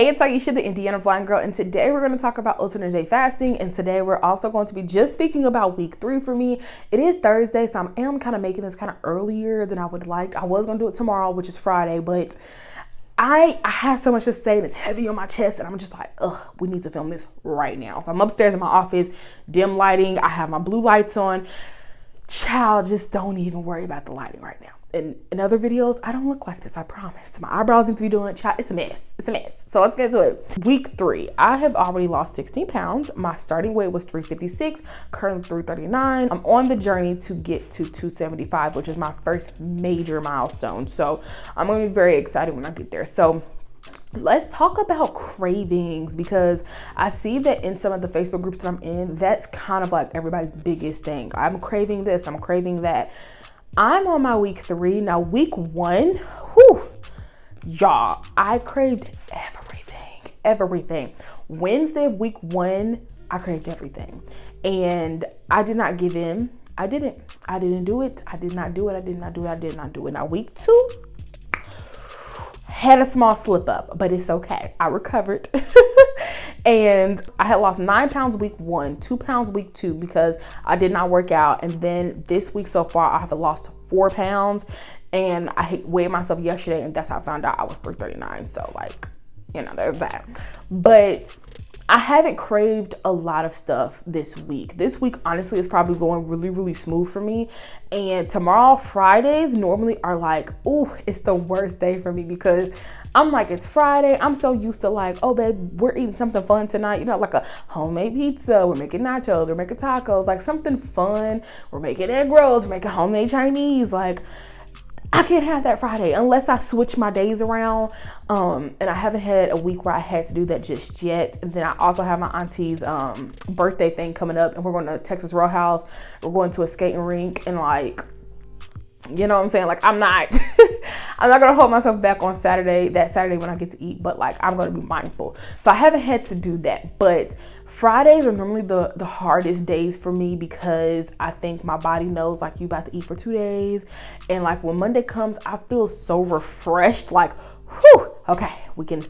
Hey, it's Aisha, the Indiana Blind Girl, and today we're going to talk about alternate day fasting, and today we're also going to be just speaking about week 3 for me. It is Thursday, so I am kind of making this kind of earlier than I would like. I was going to do it tomorrow, which is Friday, but I have so much to say and it's heavy on my chest, and I'm just like, ugh, we need to film this right now. So I'm upstairs in my office, dim lighting. I have my blue lights on. Child, just don't even worry about the lighting right now. In other videos, I don't look like this, I promise. My eyebrows need to be doing, child, it's a mess. It's a mess. So let's get to it. Week 3, I have already lost 16 pounds. My starting weight was 356, currently 339. I'm on the journey to get to 275, which is my first major milestone. So I'm gonna be very excited when I get there. So let's talk about cravings, because I see that in some of the Facebook groups that I'm in, that's kind of like everybody's biggest thing. I'm craving this, I'm craving that. I'm on my week 3. Now week 1, whew, y'all, I craved everything. Wednesday of week 1, I craved everything. And I did not give in. I didn't do it. I did not do it. Now week 2, had a small slip up, but it's okay. I recovered. And I had lost 9 pounds week 1, 2 pounds week 2 because I did not work out. And then this week so far, I have lost 4 pounds, and I weighed myself yesterday, and that's how I found out I was 339. So like, you know, there's that. But I haven't craved a lot of stuff this week. This week, honestly, is probably going really smooth for me. And tomorrow, Fridays, normally are like, ooh, it's the worst day for me because I'm like, it's Friday. I'm so used to like, oh, babe, we're eating something fun tonight. You know, like a homemade pizza. We're making nachos. We're making tacos. Like something fun. We're making egg rolls. We're making homemade Chinese. Like, I can't have that Friday unless I switch my days around. And I haven't had a week where I had to do that just yet. And then I also have my auntie's birthday thing coming up, and we're going to Texas Roadhouse. We're going to a skating rink, and like, you know what I'm saying? Like, I'm not going to hold myself back on that Saturday when I get to eat, but like, I'm going to be mindful. So I haven't had to do that, but Fridays are normally the hardest days for me because I think my body knows like you about to eat for 2 days. And like when Monday comes, I feel so refreshed, like, whew, okay, we can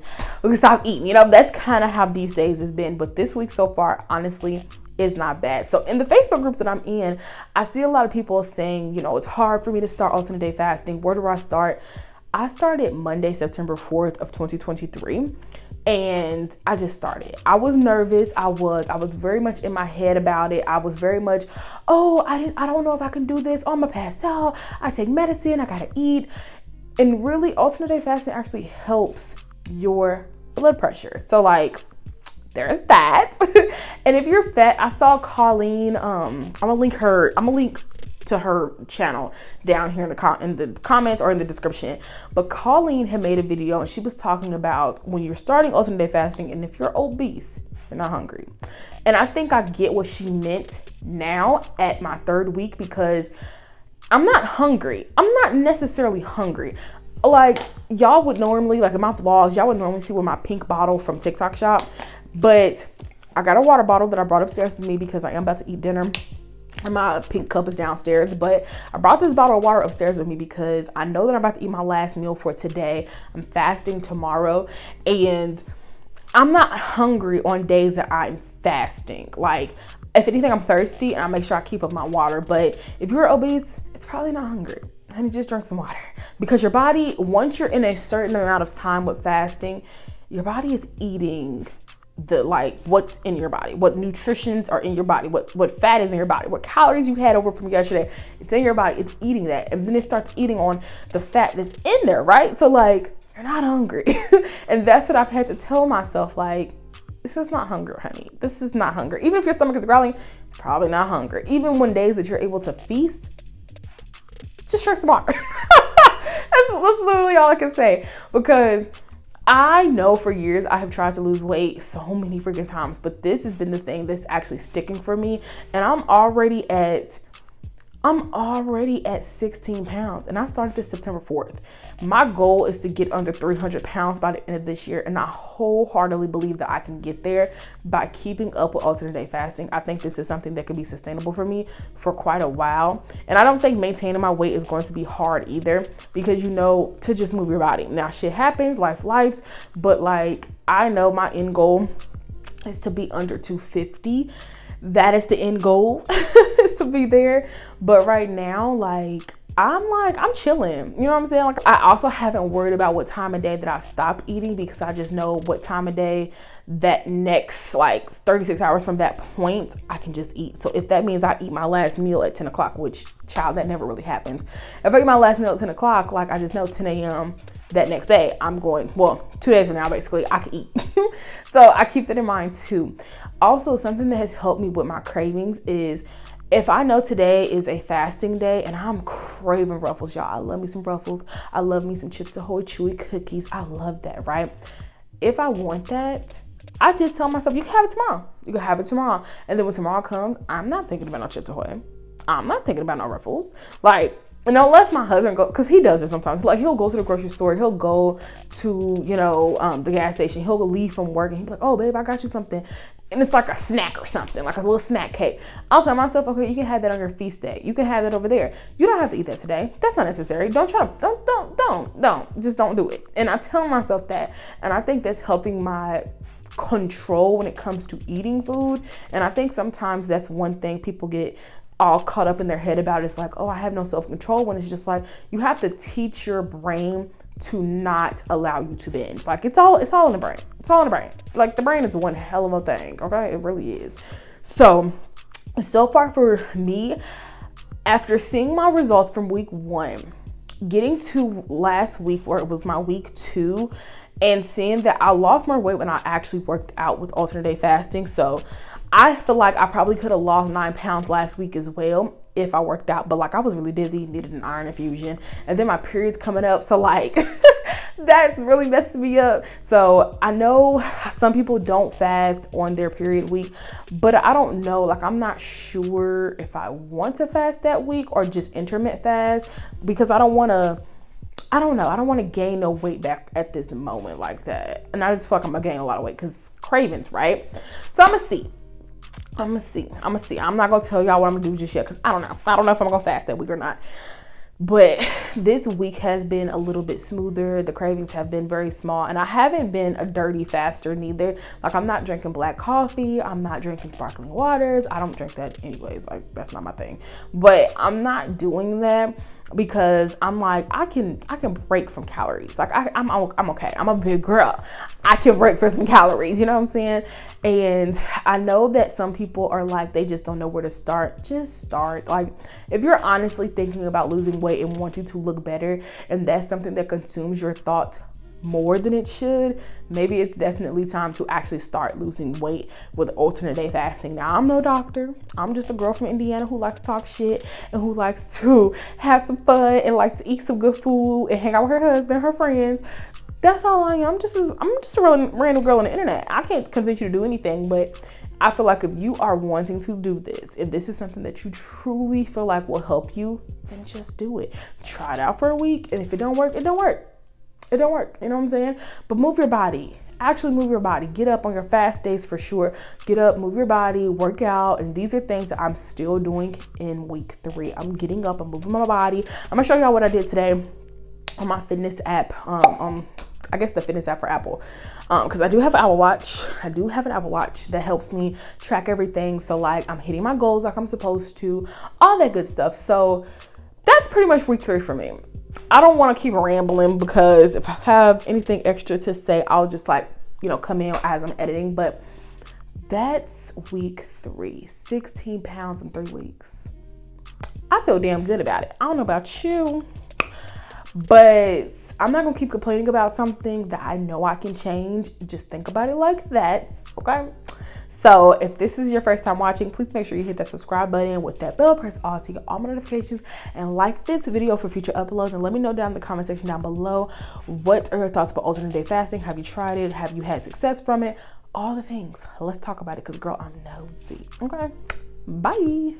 stop eating. You know, that's kind of how these days has been. But this week so far, honestly, is not bad. So in the Facebook groups that I'm in, I see a lot of people saying, you know, it's hard for me to start alternate day fasting. Where do I start? I started Monday, September 4th of 2023. And I just started. I was nervous. I was very much in my head about it. I was very much, oh, I don't know if I can do this. Oh, I'm gonna pass out. I take medicine. I gotta eat. And really, alternate day fasting actually helps your blood pressure. So like, there's that. And if you're fat, I saw Colleen. I'm gonna link to her channel down here in the comments or in the description. But Colleen had made a video, and she was talking about when you're starting alternate day fasting, and if you're obese, you're not hungry. And I think I get what she meant now at my 3rd week, because I'm not hungry. I'm not necessarily hungry. Like, y'all would normally, like in my vlogs, y'all would normally see with my pink bottle from TikTok shop. But I got a water bottle that I brought upstairs with me because I am about to eat dinner. And my pink cup is downstairs, but I brought this bottle of water upstairs with me because I know that I'm about to eat my last meal for today. I'm fasting tomorrow, and I'm not hungry on days that I'm fasting. Like, if anything, I'm thirsty, and I make sure I keep up my water. But if you're obese, it's probably not hungry. Honey, just drink some water, because your body, once you're in a certain amount of time with fasting, your body is eating what's in your body, what nutritions are in your body, what fat is in your body, what calories you had over from yesterday, it's in your body, it's eating that, and then it starts eating on the fat that's in there, right? So like, you're not hungry. And that's what I've had to tell myself, like, this is not hunger, honey. This is not hunger. Even if your stomach is growling, it's probably not hunger. Even when days that you're able to feast, just drink some water. That's literally all I can say, because I know for years I have tried to lose weight so many freaking times, but this has been the thing that's actually sticking for me. And I'm already at I'm already at 16 pounds and I started this September 4th. My goal is to get under 300 pounds by the end of this year. And I wholeheartedly believe that I can get there by keeping up with alternate day fasting. I think this is something that could be sustainable for me for quite a while. And I don't think maintaining my weight is going to be hard either, because to just move your body. Now shit happens, lives, but like, I know my end goal is to be under 250. That is the end goal, is to be there. But right now, I'm chilling. You know what I'm saying? Like, I also haven't worried about what time of day that I stop eating, because I just know what time of day that next 36 hours from that point I can just eat. So if that means I eat my last meal at 10 o'clock, which, child, that never really happens. If I eat my last meal at 10 o'clock, I just know 10 a.m. that next day I'm going, 2 days from now, basically, I can eat. So I keep that in mind too. Also, something that has helped me with my cravings is, if I know today is a fasting day and I'm craving Ruffles, y'all, I love me some Ruffles. I love me some Chips Ahoy Chewy cookies. I love that, right? If I want that, I just tell myself, you can have it tomorrow. You can have it tomorrow. And then when tomorrow comes, I'm not thinking about no Chips Ahoy. I'm not thinking about no Ruffles. Unless my husband go, because he does it sometimes. He'll go to the grocery store. He'll go to, the gas station. He'll leave from work and he'll be like, oh, babe, I got you something. And it's like a snack or something, like a little snack cake. I'll tell myself, okay, you can have that on your feast day. You can have that over there. You don't have to eat that today. That's not necessary. Don't just don't do it. And I tell myself that. And I think that's helping my control when it comes to eating food. And I think sometimes that's one thing people get all caught up in their head about. It's like, oh, I have no self-control, when it's just like, you have to teach your brain to not allow you to binge. It's all in the brain. It's all in the brain. The brain is one hell of a thing. Okay. It really is. So far for me, after seeing my results from week 1, getting to last week where it was my week 2, and seeing that I lost more weight when I actually worked out with alternate day fasting. So I feel like I probably could have lost 9 pounds last week as well if I worked out, but I was really dizzy, needed an iron infusion, and then my period's coming up, so that's really messing me up. So I know some people don't fast on their period week, but I don't know, I'm not sure if I want to fast that week or just intermittent fast, because I don't want to gain no weight back at this moment like that. And I just feel like I'm gonna gain a lot of weight because cravings, right? So I'm gonna see. I'm not gonna tell y'all what I'm gonna do just yet, because I don't know. I don't know if I'm gonna fast that week or not. But this week has been a little bit smoother. The cravings have been very small, and I haven't been a dirty faster neither. I'm not drinking black coffee. I'm not drinking sparkling waters. I don't drink that anyways. That's not my thing. But I'm not doing that because I'm I can break from calories. I'm okay. I'm a big girl. I can break for some calories, you know what I'm saying? And I know that some people are they just don't know where to start. Just start. If you're honestly thinking about losing weight and wanting to look better, and that's something that consumes your thoughts more than it should, maybe it's definitely time to actually start losing weight with alternate day fasting. Now, I'm no doctor. I'm just a girl from Indiana who likes to talk shit and who likes to have some fun and like to eat some good food and hang out with her husband, her friends. That's all I am. I'm just a random girl on the internet. I can't convince you to do anything, but I feel like if you are wanting to do this, if this is something that you truly feel like will help you, then just do it. Try it out for a week, and if it don't work, it don't work. It don't work, you know what I'm saying? But move your body. Actually move your body. Get up on your fast days for sure. Get up, move your body, work out. And these are things that I'm still doing in week 3. I'm getting up, I'm moving my body. I'm gonna show y'all what I did today on my fitness app. I guess the fitness app for Apple. Because I do have an Apple Watch. I do have an Apple Watch that helps me track everything. So I'm hitting my goals like I'm supposed to. All that good stuff. So that's pretty much week 3 for me. I don't want to keep rambling because if I have anything extra to say, I'll just come in as I'm editing. But that's week 3, 16 pounds in 3 weeks. I feel damn good about it. I don't know about you, but I'm not going to keep complaining about something that I know I can change. Just think about it like that, okay? So if this is your first time watching, please make sure you hit that subscribe button with that bell, press all to get all my notifications, and like this video for future uploads. And let me know down in the comment section down below, what are your thoughts about alternate day fasting? Have you tried it? Have you had success from it? All the things. Let's talk about it because, girl, I'm nosy. Okay, bye.